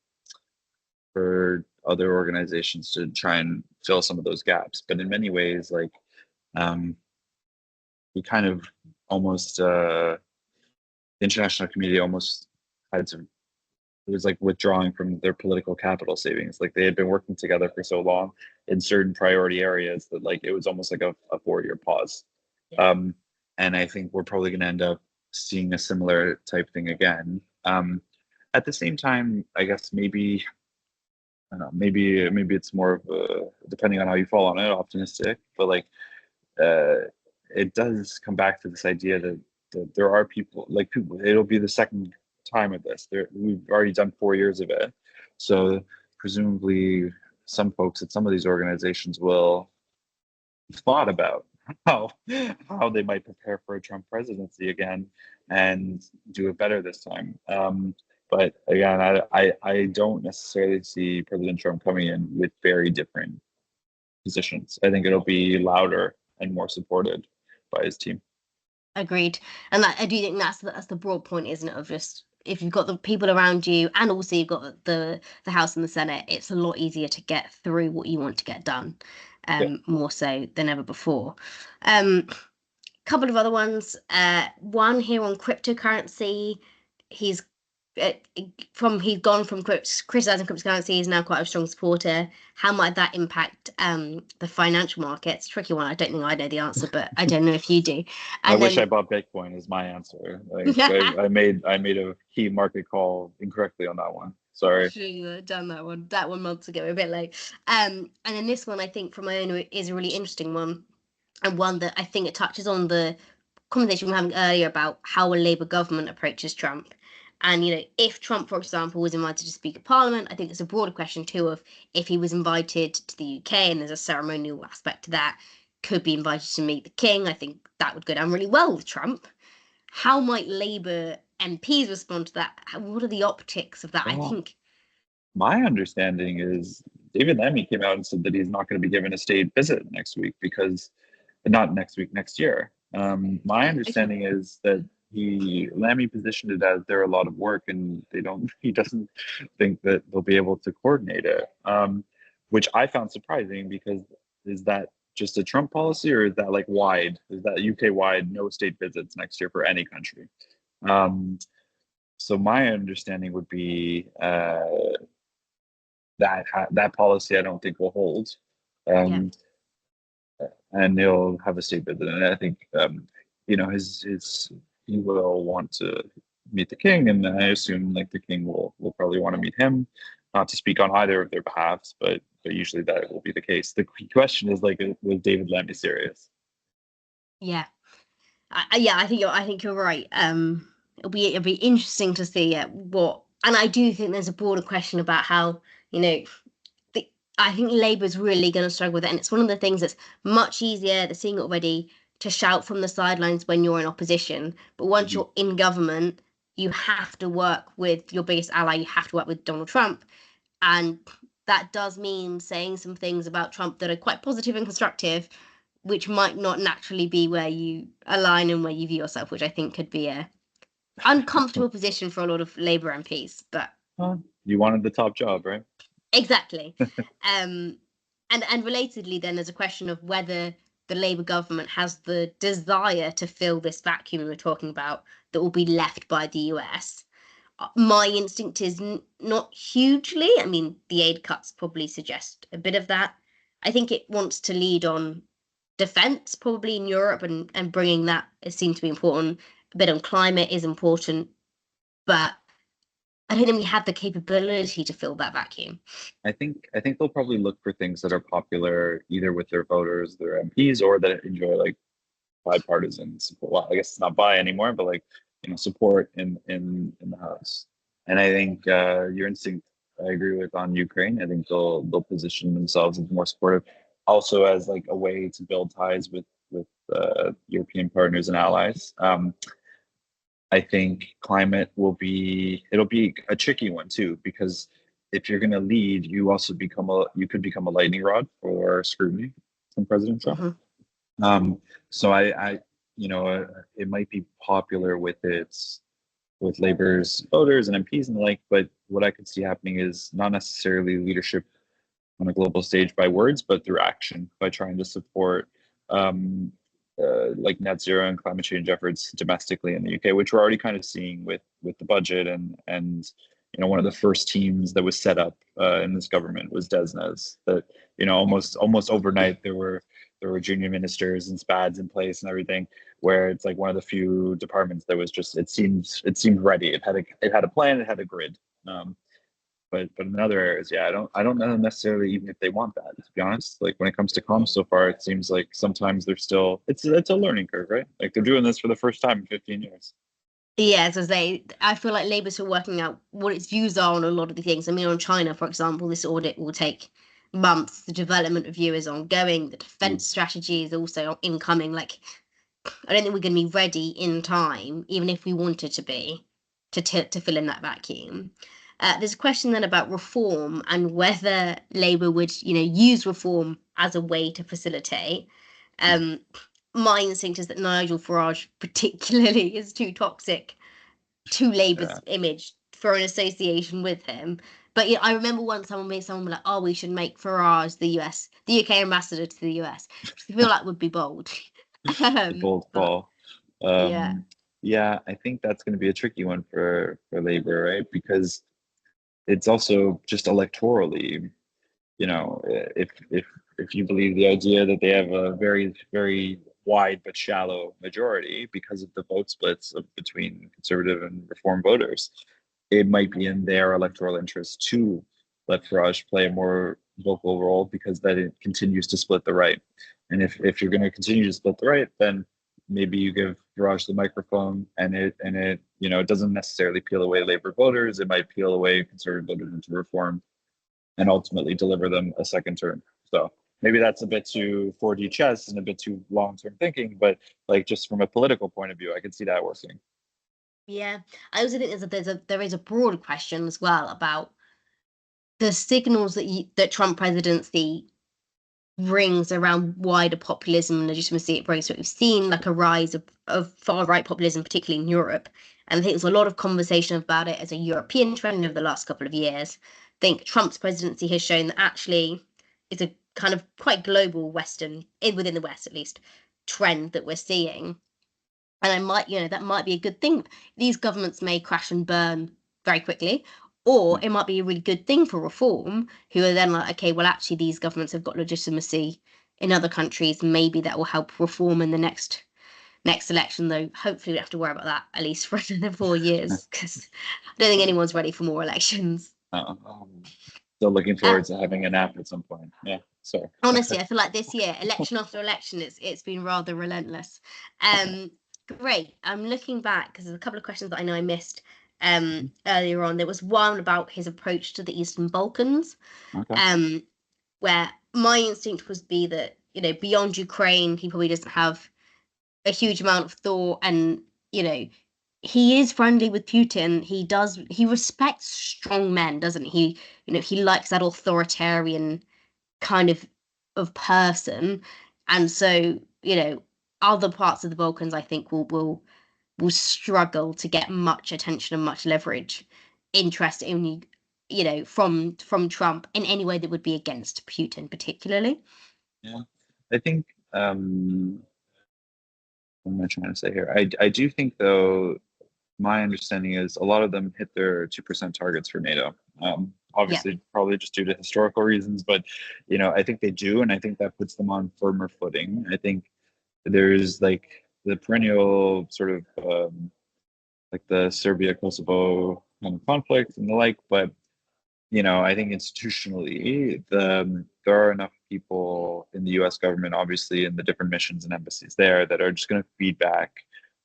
other organizations to try and fill some of those gaps, but in many ways, like we kind of almost the international community almost had to, it was like withdrawing from their political capital savings. Like they had been working together for so long in certain priority areas that like it was almost like a 4-year pause. And I think we're probably going to end up seeing a similar type thing again. At the same time, I guess maybe I don't know, maybe it's more of a, depending on how you fall on it, optimistic, but like it does come back to this idea that there are people like people. It'll be the second time of this. We've already done 4 years of it, so presumably some folks at some of these organizations will thought about how how they might prepare for a Trump presidency again and do it better this time. But again, I don't necessarily see President Trump coming in with very different positions. I think it'll be louder and more supported by his team. Agreed. And I do think that's the broad point, isn't it? Of just if you've got the people around you and also you've got the House and the Senate, it's a lot easier to get through what you want to get done, Yeah. more so than ever before. Couple of other ones. One here on cryptocurrency. He's he's gone from criticizing cryptocurrency, he's now quite a strong supporter. How might that impact the financial markets? Tricky one. I don't think I know the answer, but I don't know if you do. I wish I bought Bitcoin is my answer. Like I made a key market call incorrectly on that one. Sorry. Should have done that one months ago, a bit late. And then this one I think from my own is a really interesting one, and one that I think it touches on the conversation we were having earlier about how a Labour government approaches Trump. And, if Trump, for example, was invited to speak at Parliament, I think it's a broader question too of if he was invited to the UK and there's a ceremonial aspect to that, could be invited to meet the King. I think that would go down really well with Trump. How might Labour MPs respond to that? What are the optics of that? Well, I think. My understanding is David Lammy came out and said that he's not going to be given a state visit next week because, not next week, next year. My understanding is that Lammy positioned it as there are a lot of work and he doesn't think that they'll be able to coordinate it, which I found surprising because is that just a Trump policy or is that like wide? Is that UK wide, no state visits next year for any country? So my understanding would be that policy I don't think will hold. And they'll have a state visit. And I think, he will want to meet the king, and I assume like the king will probably want to meet him, not to speak on either of their behalves, but usually that will be the case. The question is like, was David Lammy serious? Yeah, I think you're right. It'll be interesting to see what, and I do think there's a broader question about how I think Labour's really going to struggle with it, and it's one of the things that's much easier. They're seeing it already to shout from the sidelines when you're in opposition, but once you're in government, you have to work with your biggest ally. You have to work with Donald Trump, and that does mean saying some things about Trump that are quite positive and constructive, which might not naturally be where you align and where you view yourself, which I think could be a uncomfortable position for a lot of Labour MPs. But you wanted the top job, right? Exactly. And relatedly, then there's a question of whether the Labour government has the desire to fill this vacuum we were talking about that will be left by the US. My instinct is not hugely. I mean, the aid cuts probably suggest a bit of that. I think it wants to lead on defence, probably in Europe, and bringing that seems to be important. A bit on climate is important, but I don't think we have the capability to fill that vacuum. I think they'll probably look for things that are popular either with their voters, their MPs, or that enjoy like bipartisan support. Well, I guess it's not bi anymore, but like support in the House. And I think your instinct, I agree with on Ukraine. I think they'll position themselves as more supportive, also as like a way to build ties with European partners and allies. I think climate it'll be a tricky one too, because if you're going to lead, you could become a lightning rod for scrutiny from President Trump. Mm-hmm. So it might be popular with Labor's voters and MPs and the like, but what I could see happening is not necessarily leadership on a global stage by words, but through action, by trying to support like net zero and climate change efforts domestically in the UK, which we're already kind of seeing with the budget and one of the first teams that was set up in this government was DESNZ. That almost overnight there were junior ministers and SPADs in place and everything, where it's like one of the few departments that was just it seemed ready. It had a plan. It had a grid. but in other areas, yeah, I don't know necessarily even if they want that, to be honest. Like when it comes to comms so far, it seems like sometimes they're still it's a learning curve, right? Like they're doing this for the first time in 15 years. Yeah, as I say, I feel like Labour's still working out what its views are on a lot of the things. I mean, on China, for example, this audit will take months. The development review is ongoing. The defence strategy is also incoming. Like, I don't think we're going to be ready in time, even if we wanted to be, to fill in that vacuum. There's a question then about reform and whether Labour would, use reform as a way to facilitate. My instinct is that Nigel Farage particularly is too toxic to Labour's image for an association with him. But yeah, I remember once someone was like, "Oh, we should make Farage the UK ambassador to the US." I feel like would be bold. The bold call. Yeah. Yeah, I think that's going to be a tricky one for Labour, right? Because it's also just electorally, if you believe the idea that they have a very, very wide but shallow majority because of the vote splits between conservative and reform voters, it might be in their electoral interest to let Farage play a more vocal role because that it continues to split the right. And if you're going to continue to split the right, then maybe you give Farage the microphone and it it doesn't necessarily peel away Labour voters. It might peel away conservative voters into reform and ultimately deliver them a second term. So maybe that's a bit too 4D chess and a bit too long-term thinking, but like just from a political point of view, I can see that working. Yeah, I also think there is a broader question as well about the signals that Trump presidency brings around wider populism and legitimacy it brings. So we've seen like a rise of far right populism, particularly in Europe. And I think there's a lot of conversation about it as a European trend over the last couple of years. I think Trump's presidency has shown that actually it's a kind of quite global Western, within the West at least, trend that we're seeing. And that might be a good thing. These governments may crash and burn very quickly, or it might be a really good thing for reform, who are then like, okay, well, actually, these governments have got legitimacy in other countries. Maybe that will help reform in the next election, though. Hopefully, we don't have to worry about that at least for another 4 years, because I don't think anyone's ready for more elections. Still looking forward to having a nap at some point. Yeah, sorry. Honestly, I feel like this year, election after election, it's been rather relentless. Great. I'm looking back because there's a couple of questions that I know I missed earlier on. There was one about his approach to the Eastern Balkans, Okay. Where my instinct would be that, beyond Ukraine, he probably doesn't have a huge amount of thought, and he is friendly with Putin. He respects strong men, doesn't he? He likes that authoritarian kind of person, and so other parts of the Balkans I think will struggle to get much attention and much leverage, interest in from Trump in any way that would be against Putin particularly. Yeah, I think what am I trying to say here? I do think though, my understanding is a lot of them hit their 2% targets for NATO. Obviously, probably just due to historical reasons, but I think they do, and I think that puts them on firmer footing. I think there's like the perennial sort of like the Serbia Kosovo kind of conflict and the like, but I think institutionally, there are enough people in the U.S. government, obviously, in the different missions and embassies there, that are just going to feed back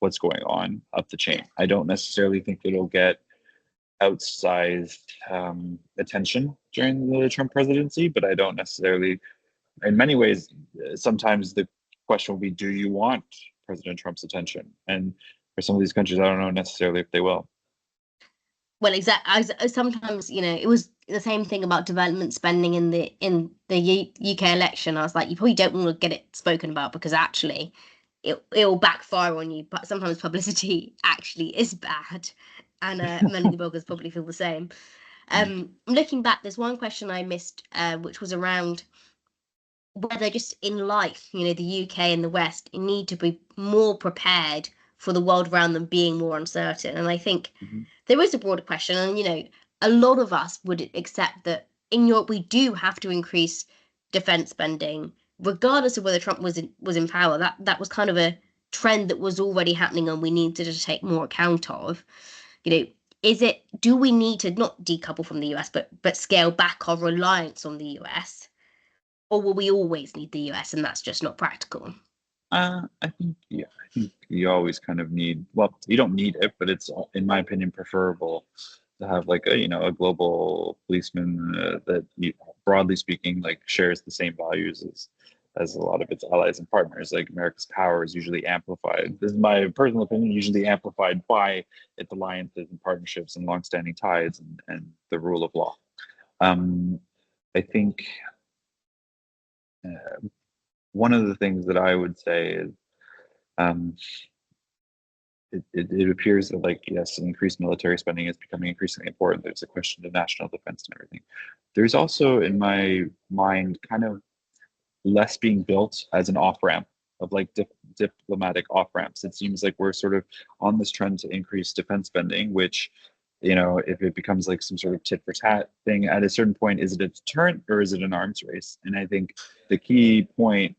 what's going on up the chain. I don't necessarily think it'll get outsized attention during the Trump presidency, but I don't necessarily, in many ways, sometimes the question will be, do you want President Trump's attention? And for some of these countries, I don't know necessarily if they will. Well, exactly. Sometimes, it was the same thing about development spending in the UK election. I was like, you probably don't want to get it spoken about because actually, it will backfire on you. But sometimes publicity actually is bad, and many of the bloggers probably feel the same. Looking back, there's one question I missed, which was around whether just in life, the UK and the West need to be more prepared for the world around them being more uncertain. And I think there is a broader question, and a lot of us would accept that in Europe we do have to increase defense spending, regardless of whether Trump was in power. That was kind of a trend that was already happening, and we needed to take more account of. do we need to not decouple from the US, but scale back our reliance on the US? Or will we always need the US and that's just not practical? I think you always kind of need, well, you don't need it, but it's, in my opinion, preferable to have like a global policeman that broadly speaking like shares the same values as a lot of its allies and partners. Like America's power is usually amplified. This is my personal opinion, usually amplified by its alliances and partnerships and longstanding ties and the rule of law. I think one of the things that I would say is it appears that, like, yes, increased military spending is becoming increasingly important. There's a question of national defense and everything. There's also, in my mind, kind of less being built as an off ramp of like diplomatic off ramps. It seems like we're sort of on this trend to increase defense spending, which, if it becomes like some sort of tit for tat thing, at a certain point, is it a deterrent or is it an arms race? And I think the key point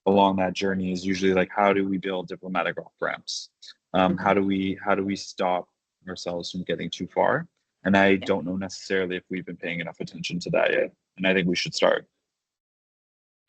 along that journey is usually like, how do we build diplomatic off ramps? How do we stop ourselves from getting too far? And I don't know necessarily if we've been paying enough attention to that yet. And I think we should start.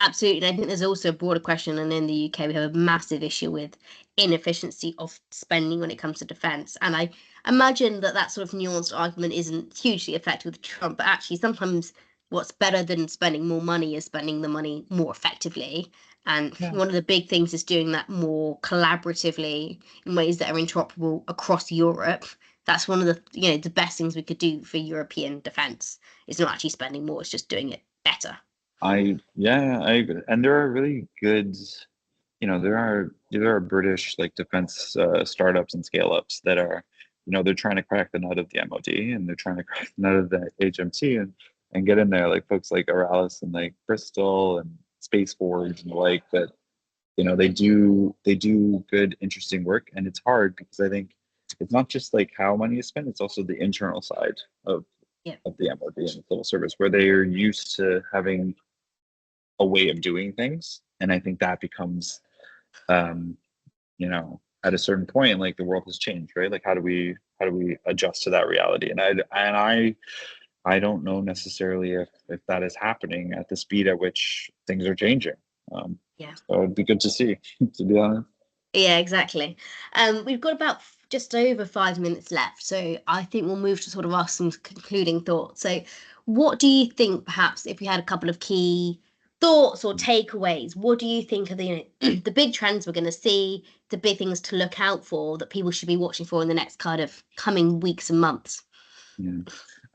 Absolutely. I think there's also a broader question, and in the UK we have a massive issue with inefficiency of spending when it comes to defence. And I imagine that sort of nuanced argument isn't hugely effective with Trump, but actually sometimes what's better than spending more money is spending the money more effectively. And one of the big things is doing that more collaboratively in ways that are interoperable across Europe. That's one of the best things we could do for European defence. It's not actually spending more, it's just doing it better. I agree. And there are really good, there are British like defense startups and scale ups that are, they're trying to crack the nut of the MOD and they're trying to crack the nut of the HMT and get in there, like folks like Aralis and like Bristol and Space Forge and the like, that they do good, interesting work. And it's hard because I think it's not just like how money is spent, it's also the internal side of the MOD and the civil service, where they are used to having a way of doing things. And I think that becomes at a certain point, like, the world has changed, right? Like, how do we adjust to that reality? And I don't know necessarily if that is happening at the speed at which things are changing. So it'd be good to see, to be honest. Yeah, exactly. We've got about just over 5 minutes left, so I think we'll move to sort of ask some concluding thoughts. So what do you think, perhaps, if we had a couple of key thoughts or takeaways, what do you think are the the big trends we're going to see, the big things to look out for that people should be watching for in the next kind of coming weeks and months? Yeah,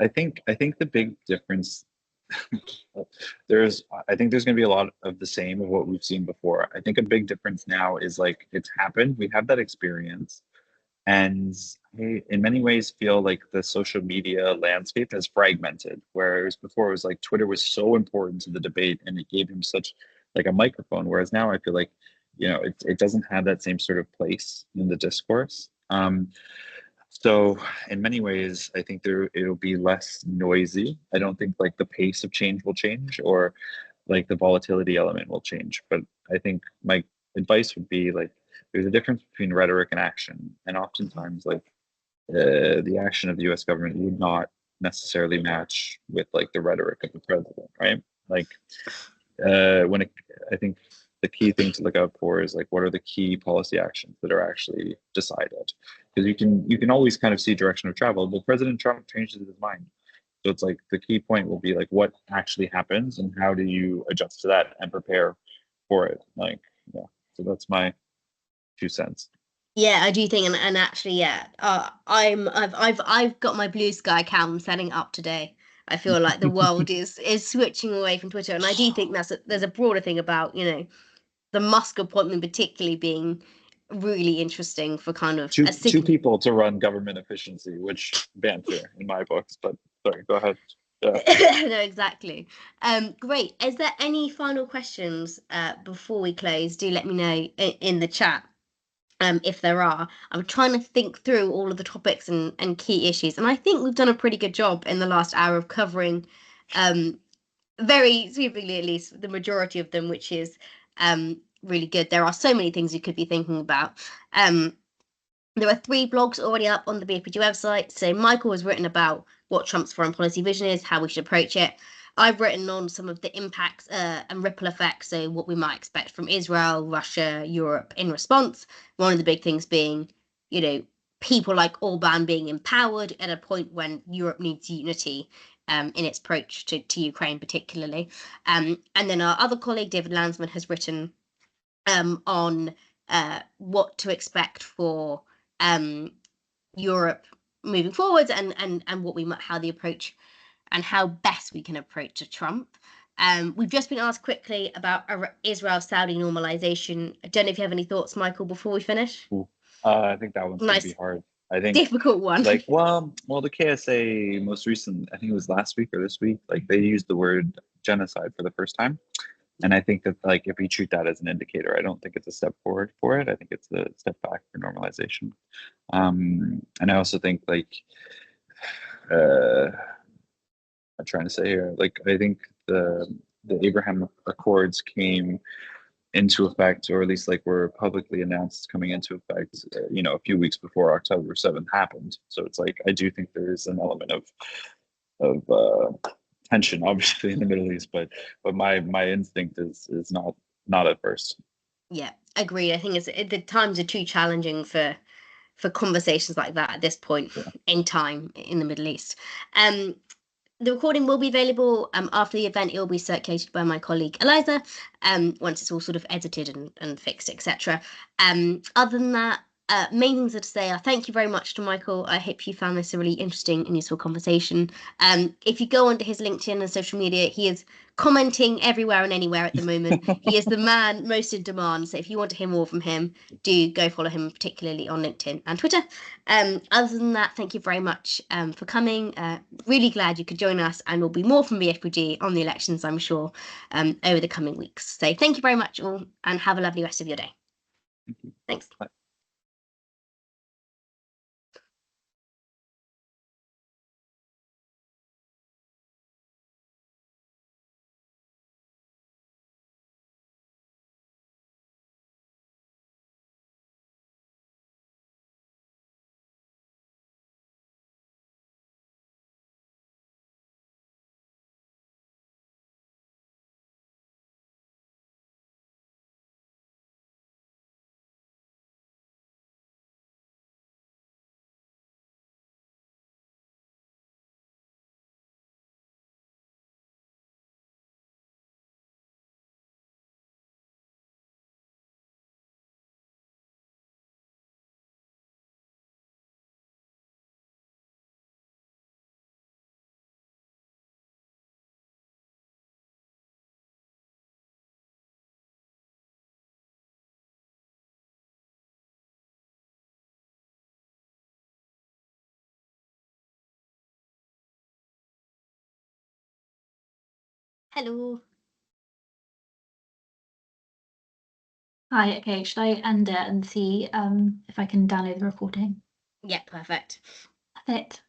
I think the big difference I think there's going to be a lot of the same of what we've seen before. I think a big difference now is, like, it's happened, we have that experience, and I, in many ways, feel like the social media landscape has fragmented, whereas before it was like Twitter was so important to the debate and it gave him such like a microphone, whereas now I feel like it doesn't have that same sort of place in the discourse. So in many ways, I think it'll be less noisy. I don't think like the pace of change will change, or like the volatility element will change. But I think my advice would be, like, there's a difference between rhetoric and action, and oftentimes, like, the action of the U.S. government would not necessarily match with like the rhetoric of the president, right? Like, I think the key thing to look out for is, like, what are the key policy actions that are actually decided? Because you can always kind of see direction of travel, but President Trump changes his mind. So it's like the key point will be like, what actually happens and how do you adjust to that and prepare for it? Like, yeah. So that's my 2 cents. Yeah, I do think, and actually, yeah, I've got my Blue Sky account setting up today. I feel like the world is switching away from Twitter, and I do think there's a broader thing about the Musk appointment particularly being really interesting for kind of a Two people to run government efficiency, which banter in my books. But sorry, go ahead. Yeah. No, exactly. Great. Is there any final questions before we close? Do let me know in the chat. If there are. I'm trying to think through all of the topics and key issues, and I think we've done a pretty good job in the last hour of covering very sweepingly, at least, the majority of them, which is really good. There are so many things you could be thinking about. There are 3 blogs already up on the BFPG website. So Michael has written about what Trump's foreign policy vision is, how we should approach it. I've written on some of the impacts and ripple effects, so what we might expect from Israel, Russia, Europe in response. One of the big things being, people like Orban being empowered at a point when Europe needs unity in its approach to Ukraine particularly. And then our other colleague, David Landsman, has written on what to expect for Europe moving forwards and what we might, how the approach and how best we can approach a Trump. We've just been asked quickly about Israel-Saudi normalization. I don't know if you have any thoughts, Michael, before we finish. I think that one's going to be hard. I think difficult one. Like, well, the KSA most recent, I think it was last week or this week, like they used the word genocide for the first time. And I think that, like, if we treat that as an indicator, I don't think it's a step forward for it. I think it's a step back for normalization. And I also think, like, I'm trying to say here, like, I think the Abraham Accords came into effect, or at least like were publicly announced coming into effect, a few weeks before October 7th happened. So it's like, I do think there is an element of tension, obviously, in the Middle East, but my instinct is not at first. Yeah, agreed. I think the times are too challenging for conversations like that at this point in time in the Middle East. The recording will be available after the event. It will be circulated by my colleague Eliza once it's all sort of edited and fixed, etc. Other than that, main things to say are thank you very much to Michael. I hope you found this a really interesting and useful conversation. If you go onto his LinkedIn and social media, he is commenting everywhere and anywhere at the moment. He is the man most in demand. So if you want to hear more from him, do go follow him, particularly on LinkedIn and Twitter. Other than that, thank you very much for coming. Really glad you could join us, and there'll be more from BFPG on the elections, I'm sure, over the coming weeks. So thank you very much all, and have a lovely rest of your day. Thanks. Bye. Hello. Hi, okay, should I end it and see if I can download the recording? Yeah, perfect. Perfect.